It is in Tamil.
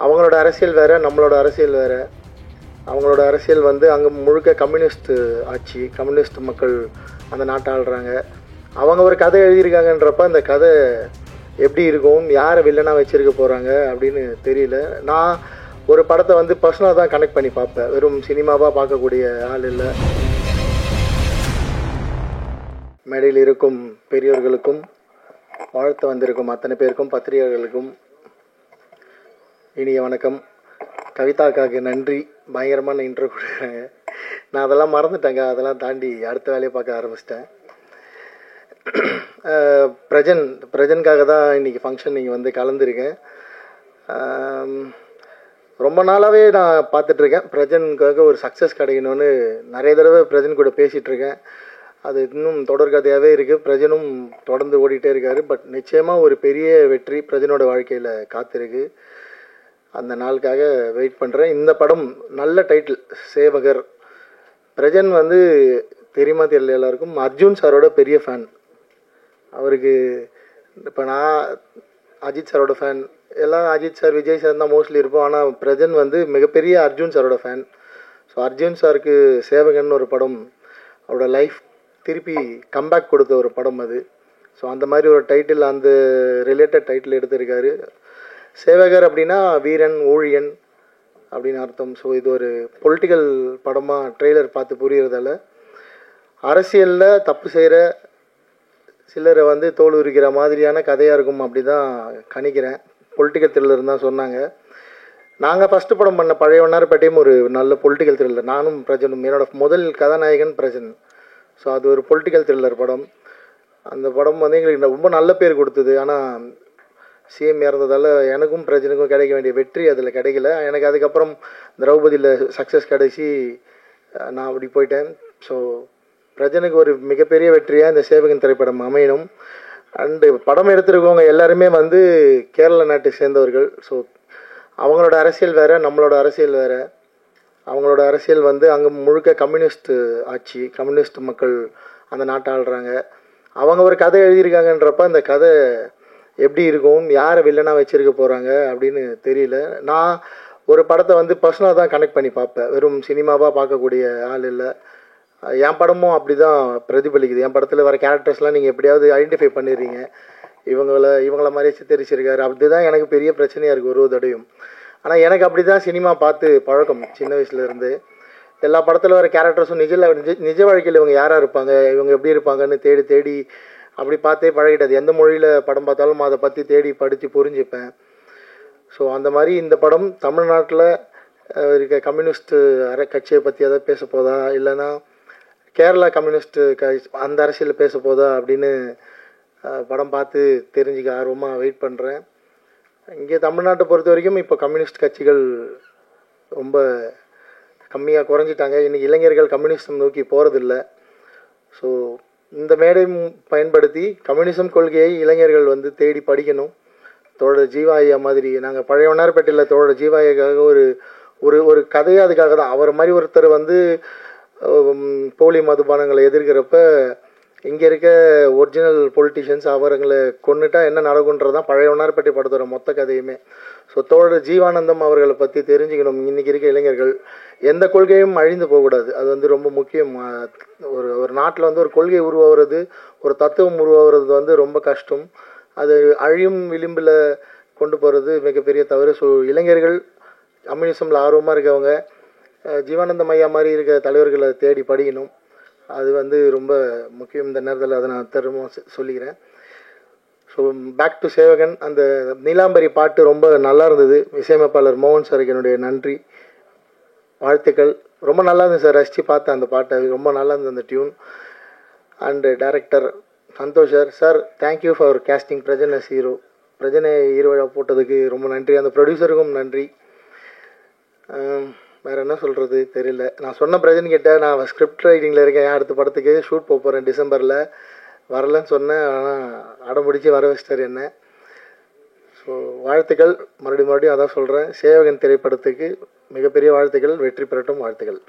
அவங்களோட அரசியல் வேறு, நம்மளோட அரசியல் வேறு. அவங்களோட அரசியல் வந்து அங்கே முழுக்க கம்யூனிஸ்ட் ஆட்சி, கம்யூனிஸ்ட் மக்கள் அந்த நாட்டை ஆள்றாங்க. அவங்க ஒரு கதை எழுதியிருக்காங்கன்றப்ப அந்த கதை எப்படி இருக்கும், யாரை வில்லனாக வச்சுருக்க போகிறாங்க அப்படின்னு தெரியல. நான் ஒரு படத்தை வந்து பர்சனலாக தான் கனெக்ட் பண்ணி பார்ப்பேன், வெறும் சினிமாவாக பார்க்கக்கூடிய ஆள் இல்லை. மேடையில் இருக்கும் பெரியவர்களுக்கும், வாழ்த்து வந்திருக்கும் அத்தனை பேருக்கும், பத்திரிகையாளர்களுக்கும் இனிய வணக்கம். கவிதாக்காவுக்கு நன்றி, பயங்கரமான இன்ட்ரோ கொடுக்குறாங்க. நான் அதெல்லாம் மறந்துட்டேங்க, அதெல்லாம் தாண்டி அடுத்த வேலையை பார்க்க ஆரம்பிச்சிட்டேன். பிரஜனுக்காக தான் இன்றைக்கி ஃபங்க்ஷன் நீங்கள் வந்து கலந்துருக்கேன். ரொம்ப நாளாகவே நான் பார்த்துட்ருக்கேன் பிரஜனுக்காக ஒரு சக்ஸஸ் கிடைக்கணும்னு. நிறைய தடவை பிரஜன் கூட பேசிகிட்ருக்கேன். அது இன்னும் தொடர்கதையாகவே இருக்குது. பிரஜனும் தொடர்ந்து ஓடிட்டே இருக்கார். பட் நிச்சயமாக ஒரு பெரிய வெற்றி பிரஜனோட வாழ்க்கையில் காத்திருக்கு. அந்த நாளுக்காக வெயிட் பண்ணுறேன். இந்த படம் நல்ல டைட்டில், சேவகர். பிரஜன் வந்து தெரியுமா தெரியல எல்லாருக்கும், அர்ஜுன் சாரோட பெரிய ஃபேன். அவருக்கு இப்போ நான் அஜித் சாரோட ஃபேன், எல்லாம் அஜித் சார் விஜய் சார் தான் மோஸ்ட்லி இருப்போம். ஆனால் பிரஜன் வந்து மிகப்பெரிய அர்ஜுன் சாரோட ஃபேன். ஸோ அர்ஜுன் சாருக்கு சேவகன் ஒரு படம் அவரோட லைஃப் திருப்பி கம்பேக் கொடுத்த ஒரு படம் அது. ஸோ அந்த மாதிரி ஒரு டைட்டில், அந்த ரிலேட்டட் டைட்டில் எடுத்திருக்காரு. சேவகர் அப்படின்னா வீரன், ஊழியன் அப்படின்னு அர்த்தம். ஸோ இது ஒரு பொலிட்டிக்கல் படமாக ட்ரெய்லர் பார்த்து புரியறதால, அரசியலில் தப்பு செய்கிற சிலரை வந்து தோல் உரிக்கிற மாதிரியான கதையாக இருக்கும் அப்படி தான் கணிக்கிறேன். பொலிட்டிக்கல் த்ரில்லர் தான் சொன்னாங்க. நாங்கள் ஃபஸ்ட்டு படம் பண்ண பழைய வண்ணாரப்பேட்டையும் ஒரு நல்ல பொலிட்டிக்கல் த்ரில்லர். நானும் பிரஜனும், என்னோட முதல் கதாநாயகன் பிரஜன். ஸோ அது ஒரு பொலிட்டிக்கல் த்ரில்லர் படம். அந்த படம் வந்து எங்களுக்கு ரொம்ப நல்ல பேர் கொடுத்தது. ஆனால் சிஎம் இறந்ததால் எனக்கும் பிரஜனுக்கும் கிடைக்க வேண்டிய வெற்றி அதில் கிடைக்கல. எனக்கு அதுக்கப்புறம் திரௌபதியில் சக்ஸஸ் கிடைச்சி நான் அப்படி போயிட்டேன். ஸோ பிரஜனுக்கு ஒரு மிகப்பெரிய வெற்றியாக இந்த சேவகன் திரைப்படம் அமையணும். அண்டு படம் எடுத்துருக்கவங்க எல்லாருமே வந்து கேரள நாட்டை சேர்ந்தவர்கள். ஸோ அவங்களோட அரசியல் வேறு, நம்மளோட அரசியல் வேறு. அவங்களோட அரசியல் வந்து அங்கே முழுக்க கம்யூனிஸ்ட் ஆட்சி, கம்யூனிஸ்ட் மக்கள் அந்த நாட்டை ஆள்றாங்க. அவங்க ஒரு கதை எழுதியிருக்காங்கன்றப்ப அந்த கதை எப்படி இருக்கும், யாரை வில்லனாக வச்சுருக்க போகிறாங்க அப்படின்னு தெரியல. நான் ஒரு படத்தை வந்து பர்சனலாக தான் கனெக்ட் பண்ணி பார்ப்பேன், வெறும் சினிமாவாக பார்க்கக்கூடிய ஆள் இல்லை. என் படமும் அப்படி தான் பிரதிபலிக்குது. என் படத்தில் வர கேரக்டர்ஸ்லாம் நீங்கள் எப்படியாவது ஐடென்டிஃபை பண்ணிடுறீங்க, இவங்கள மாதிரியே சித்தரிச்சிருக்காரு. அப்படி தான் எனக்கு பெரிய பிரச்சனையாக இருக்குது ஒரு தடையும். ஆனால் எனக்கு அப்படி தான் சினிமா பார்த்து பழக்கம் சின்ன வயசுலேருந்து. எல்லா படத்தில் வர கேரக்டர்ஸும் நிஜ வாழ்க்கையில் இவங்க யாராக இருப்பாங்க, இவங்க எப்படி இருப்பாங்கன்னு தேடி தேடி அப்படி பார்த்தே பழகிட்டது. எந்த மொழியில் படம் பார்த்தாலும் அதை பற்றி தேடி படித்து புரிஞ்சுப்பேன். ஸோ அந்த மாதிரி இந்த படம் தமிழ்நாட்டில் இருக்க கம்யூனிஸ்ட்டு கட்சியை பற்றி எதாவது பேச போதா, இல்லைன்னா கேரளா கம்யூனிஸ்ட்டு அந்த அரசியலில் பேச போதா அப்படின்னு படம் பார்த்து தெரிஞ்சுக்க ஆர்வமாக வெயிட் பண்ணுறேன். இங்கே தமிழ்நாட்டை பொறுத்த வரைக்கும் இப்போ கம்யூனிஸ்ட் கட்சிகள் ரொம்ப கம்மியாக குறைஞ்சிட்டாங்க. இன்றைக்கி இளைஞர்கள் கம்யூனிஸ்டம் நோக்கி போகிறதில்ல. ஸோ இந்த மேடை பயன்படுத்தி கம்யூனிசம் கொள்கையை இளைஞர்கள் வந்து தேடி படிக்கணும். தோழர் ஜீவாயா மாதிரி, நாங்கள் பழைய வண்ணாரப்பேட்டையில் தோழர் ஜீவாயாக்காக ஒரு ஒரு ஒரு கதையே அதுக்காக தான். அவர் மாதிரி ஒருத்தர் வந்து போலி மதுபானங்களை எதிர்க்கிறப்ப இங்கே இருக்க ஒரிஜினல் பொலிட்டிஷியன்ஸ் அவர்களை கொண்டுட்டா என்ன நடக்குன்றதான் பழைய வண்ணாரப்பேட்டை படத்தோட மொத்த கதையுமே. ஸோ தோழர் ஜீவானந்தம் அவர்களை பற்றி தெரிஞ்சுக்கணும். இன்றைக்கி இருக்க இளைஞர்கள் எந்த கொள்கையும் அழிந்து போகக்கூடாது, அது வந்து ரொம்ப முக்கியம். ஒரு நாட்டில் வந்து ஒரு கொள்கை உருவாகிறது, ஒரு தத்துவம் உருவாகிறது வந்து ரொம்ப கஷ்டம். அது அழியும் விளிம்பில் கொண்டு போகிறது மிகப்பெரிய தவறு. ஸோ இளைஞர்கள் கம்யூனிசமில் ஆர்வமாக இருக்கவங்க ஜீவானந்தம் ஐயா மாதிரி இருக்க தலைவர்களை தேடி படிக்கணும். அது வந்து ரொம்ப முக்கியம். இந்த நேரத்தில் அதை நான் திரும்ப சொல்லிக்கிறேன். ஸோ பேக் டு சேவகன். அந்த நீலாம்பரி பாட்டு ரொம்ப நல்லா இருந்தது. இசையமைப்பாளர் மோகன் சாருக்கு என்னுடைய நன்றி, வாழ்த்துக்கள். ரொம்ப நல்லா இருந்தது சார், ரசித்து பார்த்தேன் அந்த பாட்டை, ரொம்ப நல்லா இருந்தது அந்த tune. And director Santhosh sir, thank you for casting Prajan as hero. பிரஜனை ஹீரோவாக போட்டதுக்கு ரொம்ப நன்றி. அந்த ப்ரொடியூசருக்கும் நன்றி. வேறு என்ன சொல்கிறது தெரியல. நான் சொன்ன பிரஜன் கிட்ட நான் ஸ்கிரிப்ட் ரைட்டிங்கில் இருக்கேன், அடுத்த படத்துக்கு ஷூட் போகிறேன் டிசம்பரில், வரலன்னு சொன்னேன். ஆனால் அடம்பிடிச்சு வர வச்சிட்டார் என்ன. ஸோ வாழ்த்துக்கள், மறுபடியும் அதான் சொல்கிறேன், சேவகன் திரைப்படத்துக்கு மிகப்பெரிய வாழ்த்துக்கள், வெற்றி பெறட்டும், வாழ்த்துக்கள்.